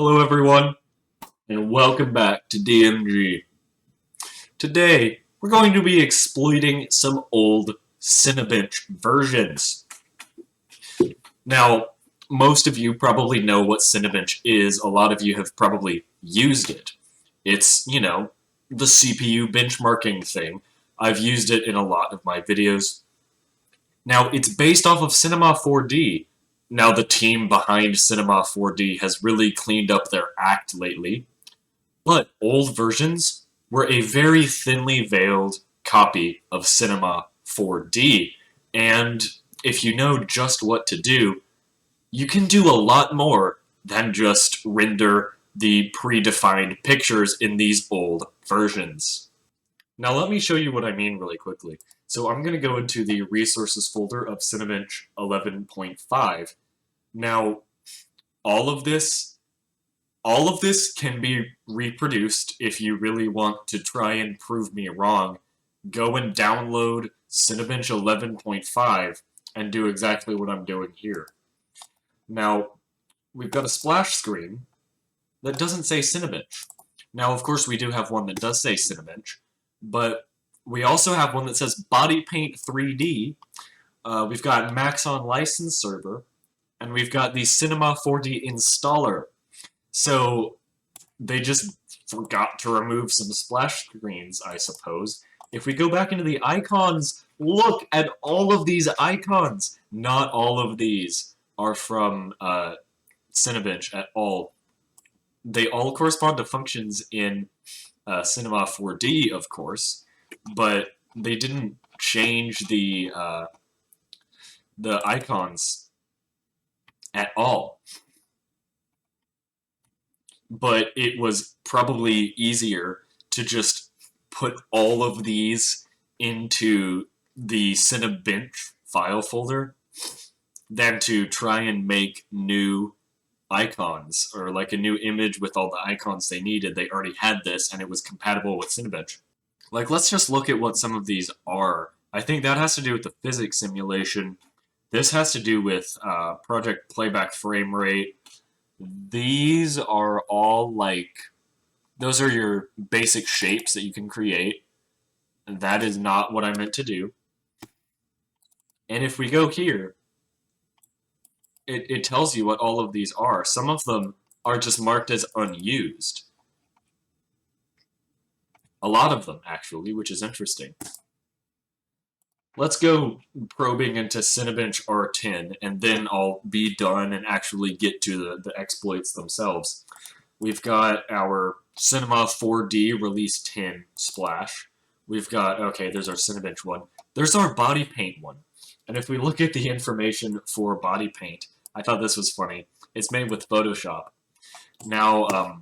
Hello everyone, and welcome back to DMG. Today, we're going to be exploiting some old Cinebench versions. Now, most of you probably know what Cinebench is. A lot of you have probably used it. It's, the CPU benchmarking thing. I've used it in a lot of my videos. Now, it's based off of Cinema 4D. Now, the team behind Cinema 4D has really cleaned up their act lately. But old versions were a very thinly veiled copy of Cinema 4D. And if you know just what to do, you can do a lot more than just render the predefined pictures in these old versions. Now let me show you what I mean really quickly. So I'm going to go into the resources folder of Cinebench 11.5. Now, all of this can be reproduced. If you really want to try and prove me wrong, go and download Cinebench 11.5 and do exactly what I'm doing here. Now, we've got a splash screen that doesn't say Cinebench. Now, of course, we do have one that does say Cinebench, but we also have one that says Body Paint 3D. We've got Maxon License Server, and we've got the Cinema 4D installer. So they just forgot to remove some splash screens, I suppose. If we go back into the icons, look at all of these icons. Not all of these are from Cinebench at all. They all correspond to functions in Cinema 4D, of course, but they didn't change the icons at all. But it was probably easier to just put all of these into the Cinebench file folder than to try and make new icons, or like a new image with all the icons they needed. They already had this, and it was compatible with Cinebench. Like, let's just look at what some of these are. I think that has to do with the physics simulation. This has to do with project playback frame rate. These are all those are your basic shapes that you can create. And that is not what I meant to do. And if we go here, it tells you what all of these are. Some of them are just marked as unused. A lot of them, actually, which is interesting. Let's go probing into Cinebench R10, and then I'll be done and actually get to the exploits themselves. We've got our Cinema 4D Release 10 splash. We've got, okay, there's our Cinebench one. There's our body paint one. And if we look at the information for body paint, I thought this was funny. It's made with Photoshop. Now,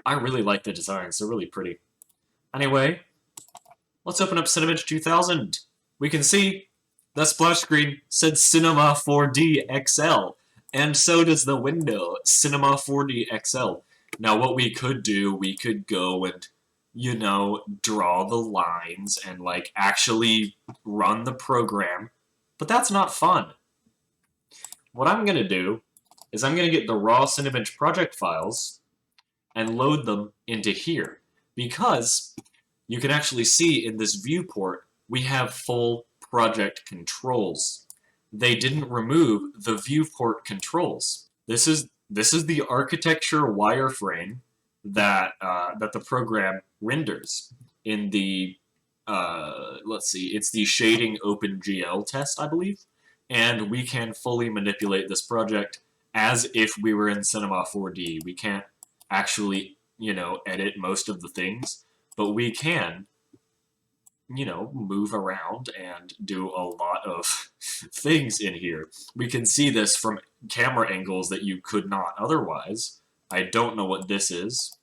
I really like the designs. They're really pretty. Anyway, let's open up Cinebench 2000. We can see the splash screen said Cinema 4D XL, and so does the window, Cinema 4D XL. Now, what we could do, we could go and, draw the lines and, actually run the program, but that's not fun. What I'm going to do is I'm going to get the raw Cinebench project files and load them into here, because you can actually see in this viewport we have full project controls. They didn't remove the viewport controls. This is the architecture wireframe that the program renders in the let's see, it's the shading OpenGL test, I believe, and we can fully manipulate this project as if we were in Cinema 4D. We can't actually, edit most of the things, but we can, move around and do a lot of things in here. We can see this from camera angles that you could not otherwise. I don't know what this is.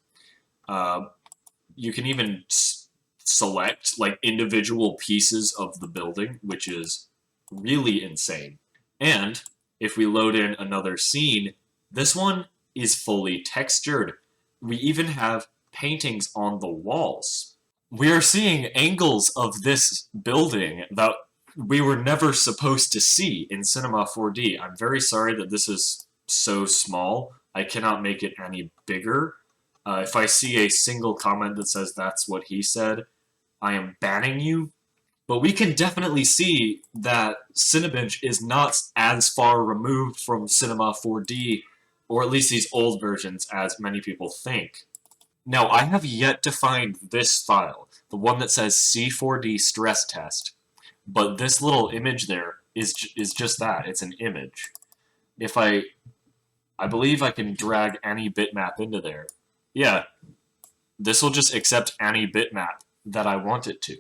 You can even select individual pieces of the building, which is really insane. And if we load in another scene, this one is fully textured. We even have paintings on the walls. We are seeing angles of this building that we were never supposed to see in Cinema 4D. I'm very sorry that this is so small, I cannot make it any bigger. If I see a single comment that says that's what he said, I am banning you. But we can definitely see that Cinebench is not as far removed from Cinema 4D, or at least these old versions, as many people think. Now, I have yet to find this file, the one that says C4D stress test, but this little image there is just that. It's an image. If I believe I can drag any bitmap into there. Yeah, this will just accept any bitmap that I want it to.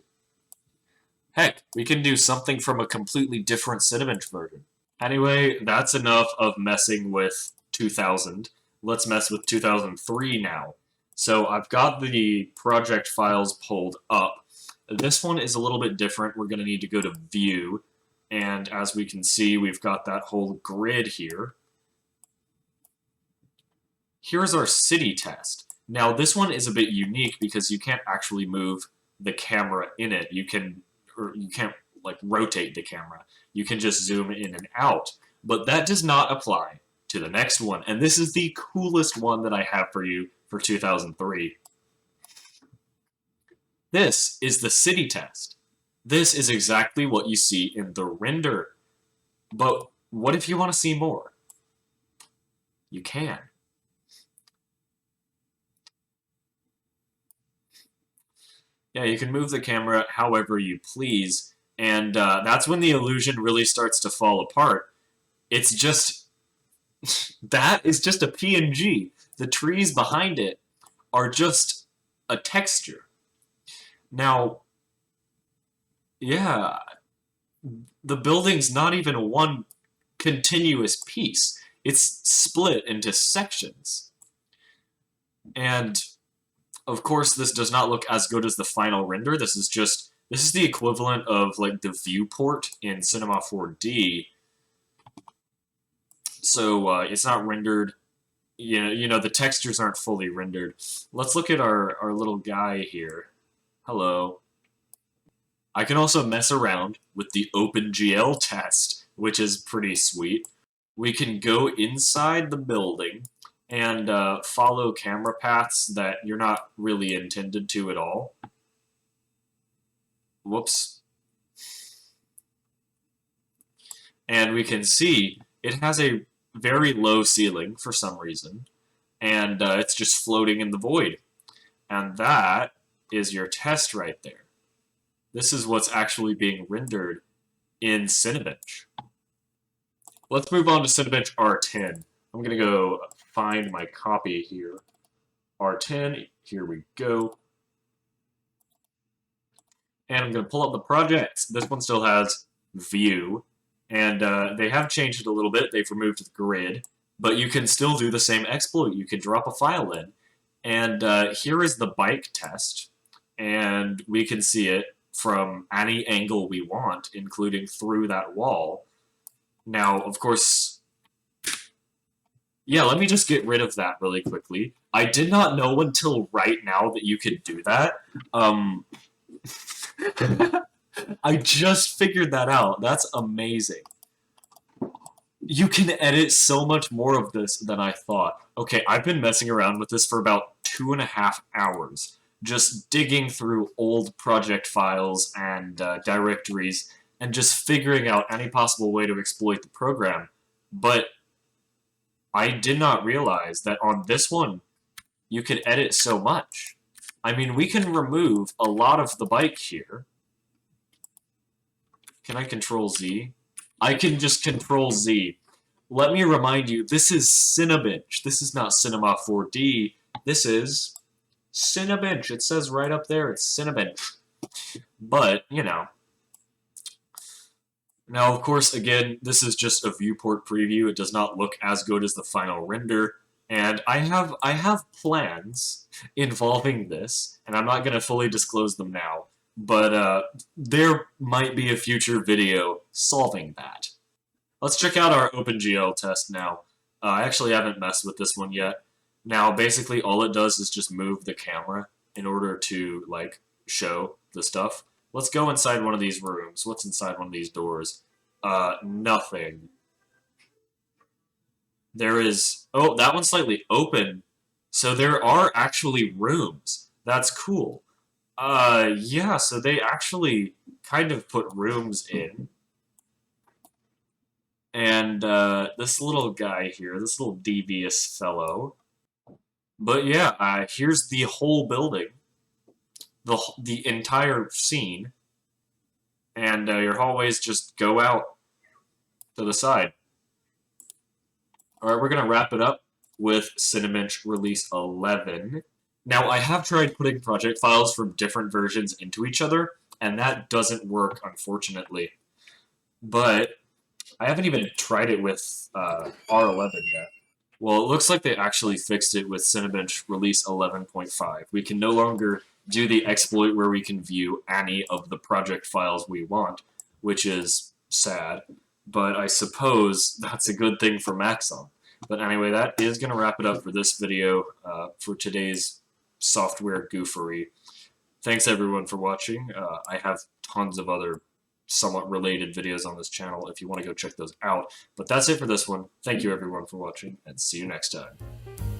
Heck, we can do something from a completely different Cinebench version. Anyway, that's enough of messing with 2000. Let's mess with 2003 now. So I've got the project files pulled up. This one is a little bit different. We're going to need to go to View, and as we can see, we've got that whole grid here. Here's our city test. Now, this one is a bit unique because you can't actually move the camera in it. You can't like rotate the camera. You can just zoom in and out. But that does not apply to the next one. And this is the coolest one that I have for you for 2003. This is the city test. This is exactly what you see in the render. But what if you want to see more? You can. Yeah, you can move the camera however you please, and that's when the illusion really starts to fall apart. It's just... that is just a PNG. The trees behind it are just a texture. Now, yeah, the building's not even one continuous piece. It's split into sections. And of course, this does not look as good as the final render. This is the equivalent of like the viewport in Cinema 4D. So it's not rendered. You know, the textures aren't fully rendered. Let's look at our little guy here. Hello. I can also mess around with the OpenGL test, which is pretty sweet. We can go inside the building and follow camera paths that you're not really intended to at all. Whoops. And we can see it has a very low ceiling for some reason, and it's just floating in the void. And that is your test right there. This is what's actually being rendered in Cinebench. Let's move on to Cinebench R10. I'm going to go find my copy here. R10, here we go. And I'm going to pull up the projects. This one still has View, and they have changed it a little bit. They've removed the grid, but you can still do the same exploit. You can drop a file in, and here is the bike test, and we can see it from any angle we want, including through that wall. Now, of course, yeah, let me just get rid of that really quickly. I did not know until right now that you could do that. I just figured that out. That's amazing. You can edit so much more of this than I thought. Okay, I've been messing around with this for about 2.5 hours, just digging through old project files and directories and just figuring out any possible way to exploit the program. But I did not realize that on this one, you could edit so much. I mean, we can remove a lot of the bike here. Can I Control Z? I can just Control Z. Let me remind you, this is Cinebench. This is not Cinema 4D. This is Cinebench. It says right up there, it's Cinebench. But, you know. Now, of course, again, this is just a viewport preview. It does not look as good as the final render. And I have plans involving this, and I'm not going to fully disclose them now. But there might be a future video solving that. Let's check out our OpenGL test now. I actually haven't messed with this one yet. Now, basically, all it does is just move the camera in order to, like, show the stuff. Let's go inside one of these rooms. What's inside one of these doors? Nothing. There is... Oh, that one's slightly open. So there are actually rooms. That's cool. Yeah, so they actually kind of put rooms in. And this little guy here, this little devious fellow. But yeah, here's the whole building, the entire scene, and your hallways just go out to the side. All right, we're gonna wrap it up with Cinebench Release 11. Now, I have tried putting project files from different versions into each other, and that doesn't work, unfortunately. But I haven't even tried it with R11 yet. Well, it looks like they actually fixed it with Cinebench Release 11.5. We can no longer do the exploit where we can view any of the project files we want, which is sad, but I suppose that's a good thing for Maxon. But anyway, that is going to wrap it up for this video for today's software goofery. Thanks everyone for watching. I have tons of other somewhat related videos on this channel if you want to go check those out. But that's it for this one. Thank you everyone for watching, and see you next time.